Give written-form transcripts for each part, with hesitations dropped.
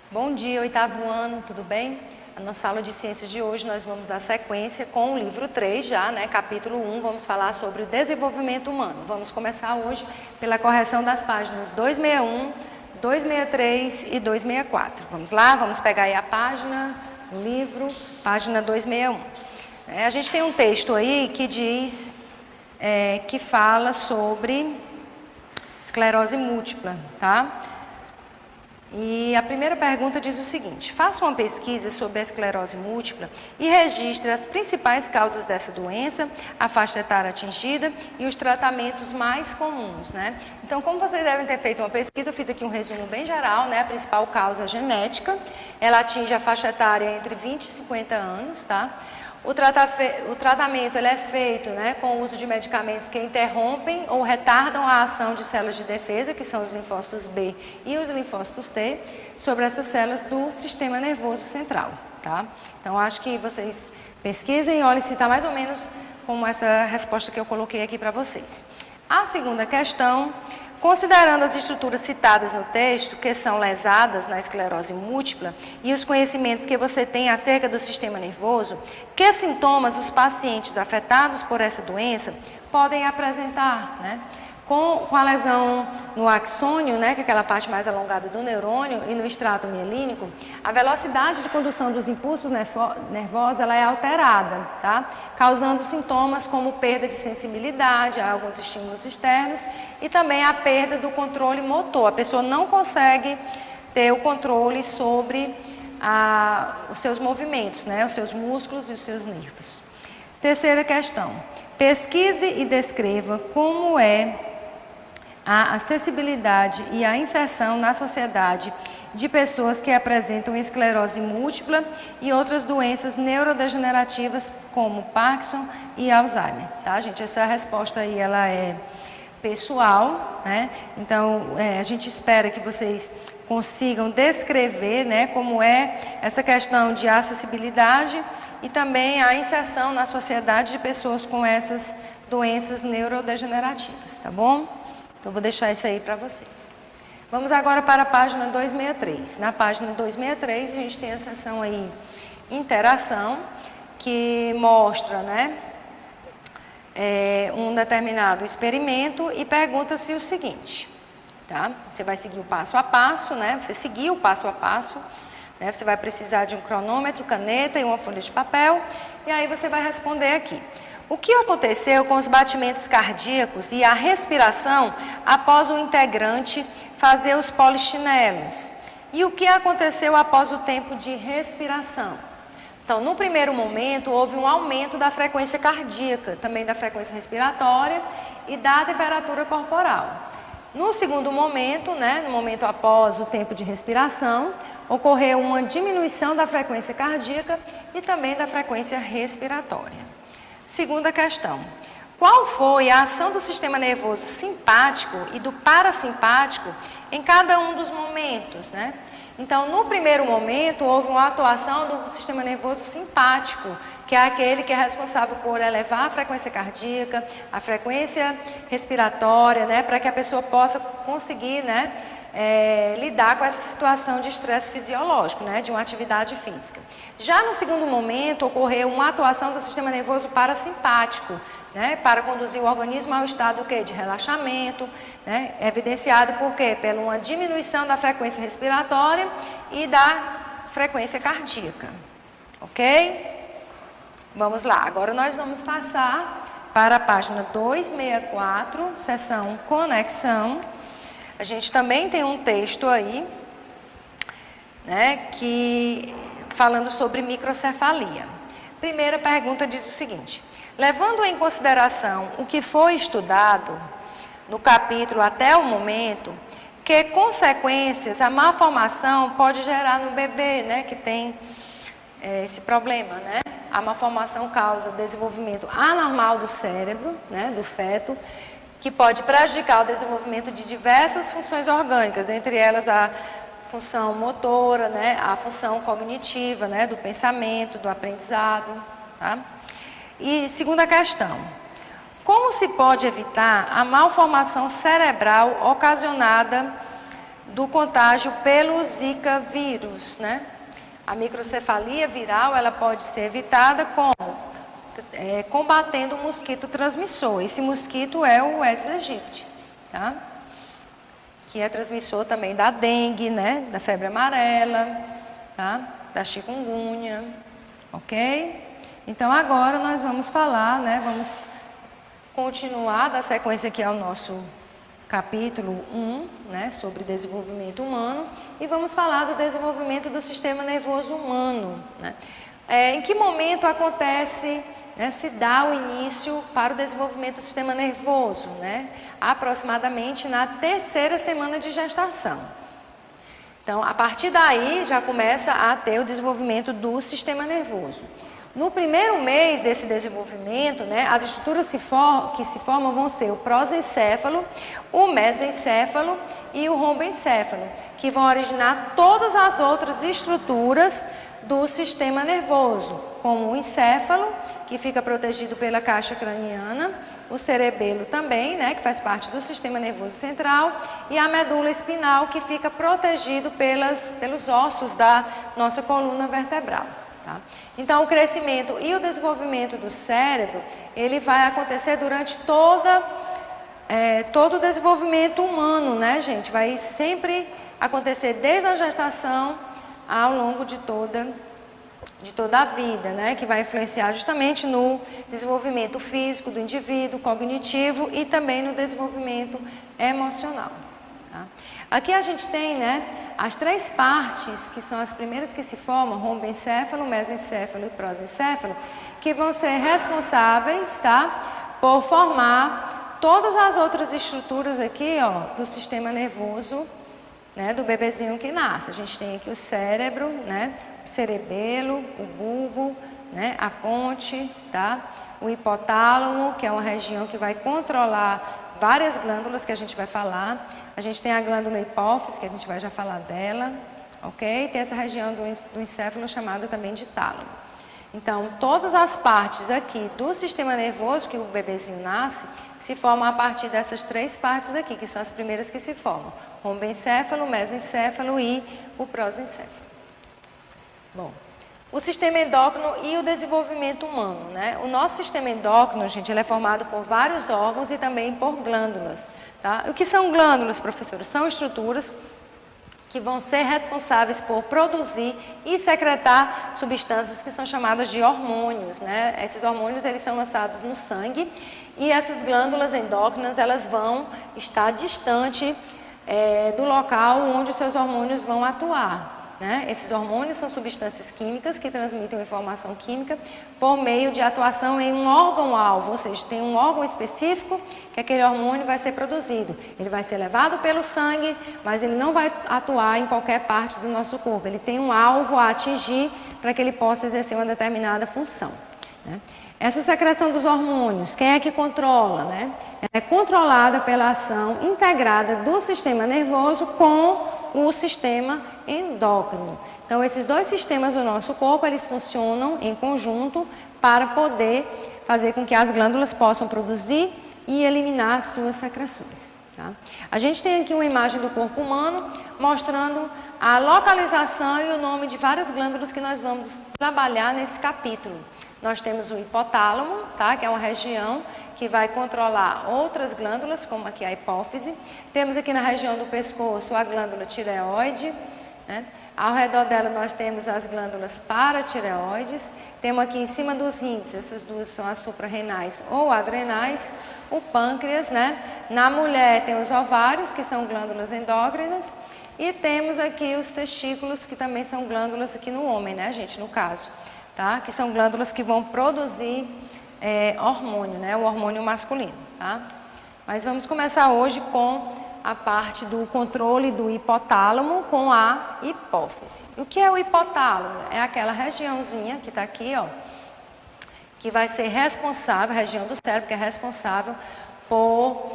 Bom dia, oitavo ano, tudo bem? A nossa aula de ciências de hoje nós vamos dar sequência com o livro 3 já, né? Capítulo 1, vamos falar sobre o desenvolvimento humano. Vamos começar hoje pela correção das páginas 261, 263 e 264. Vamos lá? Vamos pegar aí a página, o livro, página 261. A gente tem um texto aí que diz, que fala sobre esclerose múltipla, tá? E a primeira pergunta diz o seguinte: faça uma pesquisa sobre a esclerose múltipla e registre as principais causas dessa doença, a faixa etária atingida e os tratamentos mais comuns, né? Então, como vocês devem ter feito uma pesquisa, eu fiz aqui um resumo bem geral, né? A principal causa é genética, ela atinge a faixa etária entre 20 e 50 anos, tá? O tratamento ele é feito, né, com o uso de medicamentos que interrompem ou retardam a ação de células de defesa, que são os linfócitos B e os linfócitos T, sobre essas células do sistema nervoso central. Tá? Então, acho que vocês pesquisem e olhem se está mais ou menos como essa resposta que eu coloquei aqui para vocês. A segunda questão: considerando as estruturas citadas no texto, que são lesadas na esclerose múltipla, e os conhecimentos que você tem acerca do sistema nervoso, que sintomas os pacientes afetados por essa doença podem apresentar, né? Com a lesão no axônio, né, que é aquela parte mais alongada do neurônio, e no estrato mielínico, a velocidade de condução dos impulsos nervosos ela é alterada, tá? Causando sintomas como perda de sensibilidade a alguns estímulos externos e também a perda do controle motor. A pessoa não consegue ter o controle sobre os seus movimentos, né, os seus músculos e os seus nervos. Terceira questão: pesquise e descreva como é a acessibilidade e a inserção na sociedade de pessoas que apresentam esclerose múltipla e outras doenças neurodegenerativas como Parkinson e Alzheimer, tá, gente? Essa resposta aí, ela é pessoal, né? Então, a gente espera que vocês consigam descrever, né, como é essa questão de acessibilidade e também a inserção na sociedade de pessoas com essas doenças neurodegenerativas, tá bom? Então, vou deixar isso aí para vocês. Vamos agora para a página 263. Na página 263, a gente tem a seção aí, interação, que mostra, né, um determinado experimento e pergunta-se o seguinte, tá? Você vai seguir o passo a passo, né? Você seguiu o passo a passo, né? Você vai precisar de um cronômetro, caneta e uma folha de papel, e aí você vai responder aqui: o que aconteceu com os batimentos cardíacos e a respiração após o integrante fazer os polichinelos? E o que aconteceu após o tempo de respiração? Então, no primeiro momento, houve um aumento da frequência cardíaca, também da frequência respiratória e da temperatura corporal. No segundo momento, né, no momento após o tempo de respiração, ocorreu uma diminuição da frequência cardíaca e também da frequência respiratória. Segunda questão: qual foi a ação do sistema nervoso simpático e do parasimpático em cada um dos momentos, né? Então, no primeiro momento, houve uma atuação do sistema nervoso simpático, que é aquele que é responsável por elevar a frequência cardíaca, a frequência respiratória, né, para que a pessoa possa conseguir, né, lidar com essa situação de estresse fisiológico, né, de uma atividade física. Já no segundo momento, ocorreu uma atuação do sistema nervoso parasimpático, né, para conduzir o organismo ao estado de relaxamento, né, evidenciado por quê? Pela uma diminuição da frequência respiratória e da frequência cardíaca. Ok? Vamos lá, agora nós vamos passar para a página 264, seção conexão. A gente também tem um texto aí, né, que falando sobre microcefalia. Primeira pergunta diz o seguinte: levando em consideração o que foi estudado no capítulo até o momento, que consequências a malformação pode gerar no bebê, né, que tem esse problema, né? A malformação causa desenvolvimento anormal do cérebro, né, do feto, que pode prejudicar o desenvolvimento de diversas funções orgânicas, entre elas a função motora, né, a função cognitiva, né, do pensamento, do aprendizado, tá? E segunda questão: como se pode evitar a malformação cerebral ocasionada do contágio pelo Zika vírus, né? A microcefalia viral, ela pode ser evitada combatendo o mosquito transmissor. Esse mosquito é o Aedes aegypti, tá? Que é transmissor também da dengue, né? Da febre amarela, tá? Da chikungunya, ok? Então agora nós vamos falar, né? Vamos continuar da sequência que é o nosso capítulo 1, né, sobre desenvolvimento humano, e vamos falar do desenvolvimento do sistema nervoso humano, né? Em que momento acontece, né, se dá o início para o desenvolvimento do sistema nervoso, né? Aproximadamente na 3ª semana de gestação. Então, a partir daí já começa a ter o desenvolvimento do sistema nervoso. No primeiro mês desse desenvolvimento, né, as estruturas que se formam vão ser o prosencéfalo, o mesencéfalo e o romboencéfalo, que vão originar todas as outras estruturas do sistema nervoso, como o encéfalo, que fica protegido pela caixa craniana, o cerebelo também, né, que faz parte do sistema nervoso central, e a medula espinal, que fica protegido pelos ossos da nossa coluna vertebral. Tá? Então, o crescimento e o desenvolvimento do cérebro, ele vai acontecer durante todo o desenvolvimento humano, né, gente? Vai sempre acontecer desde a gestação ao longo de toda a vida, né? Que vai influenciar justamente no desenvolvimento físico do indivíduo, cognitivo e também no desenvolvimento emocional. Tá? Aqui a gente tem, né, as 3 partes, que são as primeiras que se formam, romboencéfalo, mesencéfalo e prosencéfalo, que vão ser responsáveis, tá, por formar todas as outras estruturas aqui, ó, do sistema nervoso, né, do bebezinho que nasce. A gente tem aqui o cérebro, né, o cerebelo, o bulbo, né, a ponte, tá, o hipotálamo, que é uma região que vai controlar várias glândulas que a gente vai falar. A gente tem a glândula hipófise, que a gente vai já falar dela, ok? Tem essa região do encéfalo chamada também de tálamo. Então, todas as partes aqui do sistema nervoso que o bebezinho nasce, se formam a partir dessas 3 partes aqui, que são as primeiras que se formam. Romboencéfalo, mesencéfalo e o prosencéfalo. Bom, o sistema endócrino e o desenvolvimento humano, né? O nosso sistema endócrino, gente, ele é formado por vários órgãos e também por glândulas, tá? O que são glândulas, professora? São estruturas que vão ser responsáveis por produzir e secretar substâncias que são chamadas de hormônios, né? Esses hormônios, eles são lançados no sangue e essas glândulas endócrinas, elas vão estar distante do local onde os seus hormônios vão atuar. Né? Esses hormônios são substâncias químicas que transmitem informação química por meio de atuação em um órgão-alvo, ou seja, tem um órgão específico que aquele hormônio vai ser produzido. Ele vai ser levado pelo sangue, mas ele não vai atuar em qualquer parte do nosso corpo. Ele tem um alvo a atingir para que ele possa exercer uma determinada função. Né? Essa secreção dos hormônios, quem é que controla? Né? Ela é controlada pela ação integrada do sistema nervoso com o sistema endócrino. Então, esses 2 sistemas do nosso corpo, eles funcionam em conjunto para poder fazer com que as glândulas possam produzir e eliminar suas secreções. Tá? A gente tem aqui uma imagem do corpo humano mostrando a localização e o nome de várias glândulas que nós vamos trabalhar nesse capítulo. Nós temos o hipotálamo, tá? Que é uma região que vai controlar outras glândulas, como aqui a hipófise. Temos aqui na região do pescoço a glândula tireoide, né? Ao redor dela nós temos as glândulas paratireoides. Temos aqui em cima dos rins, essas duas são as suprarrenais ou adrenais, o pâncreas, né? Na mulher tem os ovários, que são glândulas endócrinas. E temos aqui os testículos, que também são glândulas aqui no homem, né, gente, no caso. Tá? Que são glândulas que vão produzir hormônio, né? O hormônio masculino. Tá? Mas vamos começar hoje com a parte do controle do hipotálamo com a hipófise. O que é o hipotálamo? É aquela regiãozinha que está aqui, ó, que vai ser responsável, a região do cérebro que é responsável por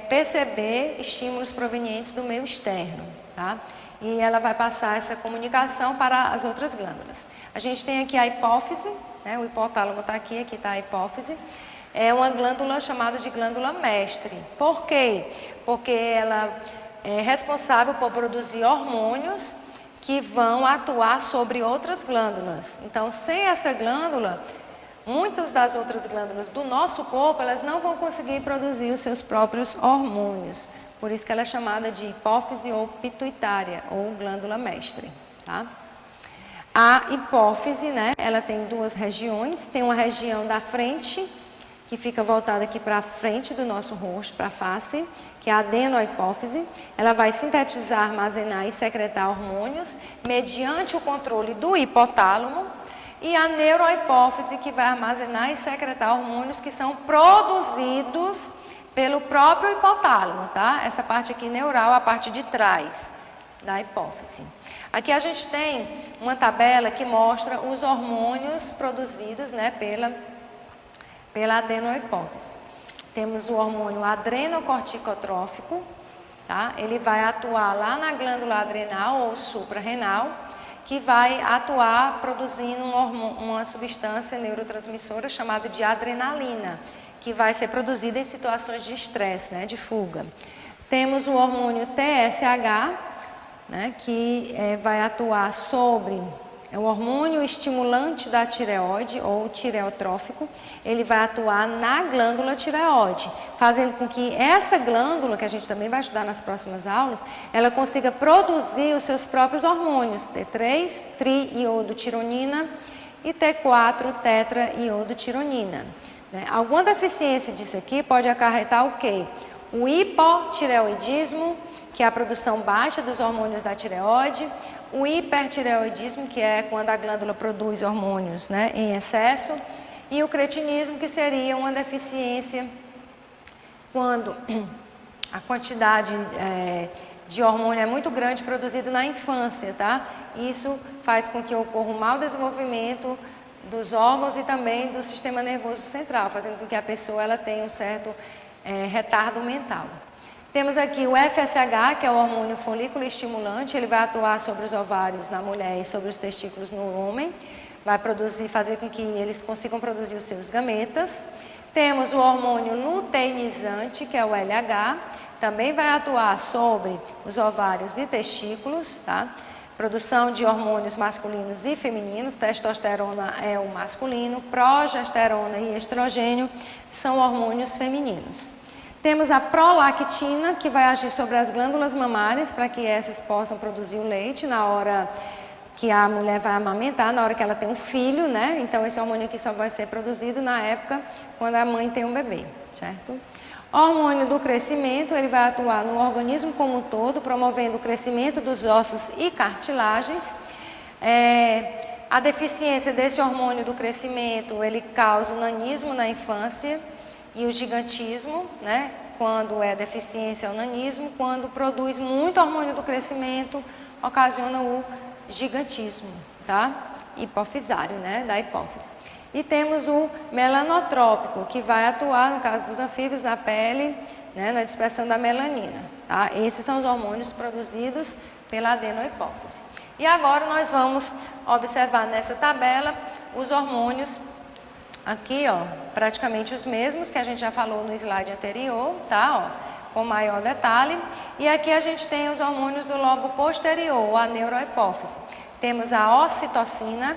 perceber estímulos provenientes do meio externo. Tá? E ela vai passar essa comunicação para as outras glândulas. A gente tem aqui a hipófise, né? O hipotálamo está aqui está a hipófise. É uma glândula chamada de glândula mestre. Por quê? Porque ela responsável por produzir hormônios que vão atuar sobre outras glândulas. Então, sem essa glândula, muitas das outras glândulas do nosso corpo, elas não vão conseguir produzir os seus próprios hormônios. Por isso que ela é chamada de hipófise ou pituitária, ou glândula mestre, tá? A hipófise, né, ela tem duas regiões. Tem uma região da frente, que fica voltada aqui para a frente do nosso rosto, para a face, que é a adenohipófise. Ela vai sintetizar, armazenar e secretar hormônios mediante o controle do hipotálamo. E a neurohipófise, que vai armazenar e secretar hormônios que são produzidos pelo próprio hipotálamo, tá? Essa parte aqui neural, a parte de trás da hipófise. Aqui a gente tem uma tabela que mostra os hormônios produzidos, né, pela adenohipófise. Temos o hormônio adrenocorticotrófico, tá? Ele vai atuar lá na glândula adrenal ou suprarrenal, que vai atuar produzindo uma substância neurotransmissora chamada de adrenalina, que vai ser produzida em situações de estresse, né, de fuga. Temos o hormônio TSH, né, que vai atuar sobre o hormônio estimulante da tireoide ou tireotrófico. Ele vai atuar na glândula tireoide, fazendo com que essa glândula, que a gente também vai estudar nas próximas aulas, ela consiga produzir os seus próprios hormônios, T3, triiodotironina, e T4, tetraiodotironina. Alguma deficiência disso aqui pode acarretar o quê? O hipotireoidismo, que é a produção baixa dos hormônios da tireoide, o hipertireoidismo, que é quando a glândula produz hormônios, né, em excesso, e o cretinismo, que seria uma deficiência quando a quantidade de hormônio é muito grande produzido na infância, tá? Isso faz com que ocorra um mau desenvolvimento dos órgãos e também do sistema nervoso central, fazendo com que a pessoa ela tenha um certo retardo mental. Temos aqui o FSH, que é o hormônio folículo estimulante. Ele vai atuar sobre os ovários na mulher e sobre os testículos no homem. Vai fazer com que eles consigam produzir os seus gametas. Temos o hormônio luteinizante, que é o LH. Também vai atuar sobre os ovários e testículos, tá? Produção de hormônios masculinos e femininos. Testosterona é o masculino, progesterona e estrogênio são hormônios femininos. Temos a prolactina, que vai agir sobre as glândulas mamárias para que essas possam produzir o leite na hora que a mulher vai amamentar, na hora que ela tem um filho, né? Então esse hormônio aqui só vai ser produzido na época quando a mãe tem um bebê, certo? Hormônio do crescimento, ele vai atuar no organismo como um todo, promovendo o crescimento dos ossos e cartilagens. A deficiência desse hormônio do crescimento, ele causa o nanismo na infância e o gigantismo, né? Quando é deficiência é o nanismo, quando produz muito hormônio do crescimento, ocasiona o gigantismo, tá? Hipofisário, né? Da hipófise. E temos o melanotrópico, que vai atuar, no caso dos anfíbios, na pele, né? Na dispersão da melanina, tá? Esses são os hormônios produzidos pela adenohipófise. E agora nós vamos observar nessa tabela os hormônios. Aqui, ó, praticamente os mesmos que a gente já falou no slide anterior, tá? Ó, com maior detalhe. E aqui a gente tem os hormônios do lobo posterior, a neurohipófise. Temos a ocitocina,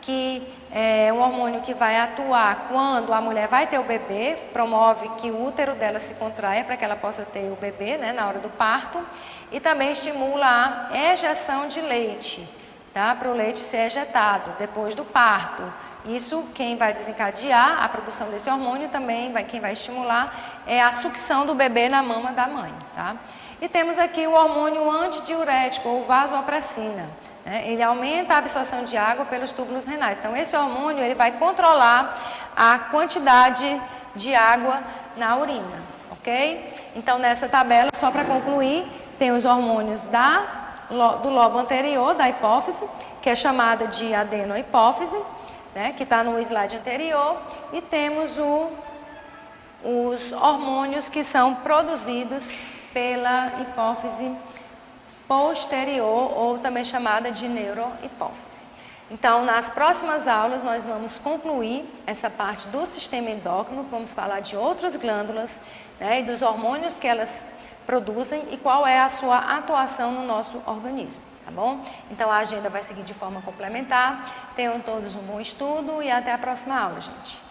que é um hormônio que vai atuar quando a mulher vai ter o bebê, promove que o útero dela se contraia para que ela possa ter o bebê, né, na hora do parto. E também estimula a ejeção de leite, tá? Para o leite ser ejetado depois do parto. Isso, quem vai desencadear a produção desse hormônio também, quem vai estimular é a sucção do bebê na mama da mãe, tá? E temos aqui o hormônio antidiurético, ou vasopressina, né? Ele aumenta a absorção de água pelos túbulos renais. Então, esse hormônio ele vai controlar a quantidade de água na urina, ok? Então, nessa tabela, só para concluir, tem os hormônios do lobo anterior, da hipófise, que é chamada de adenohipófise, né, que está no slide anterior, e temos os hormônios que são produzidos pela hipófise posterior, ou também chamada de neurohipófise. Então, nas próximas aulas, nós vamos concluir essa parte do sistema endócrino, vamos falar de outras glândulas, né, e dos hormônios que elas produzem e qual é a sua atuação no nosso organismo, tá bom? Então a agenda vai seguir de forma complementar. Tenham todos um bom estudo e até a próxima aula, gente.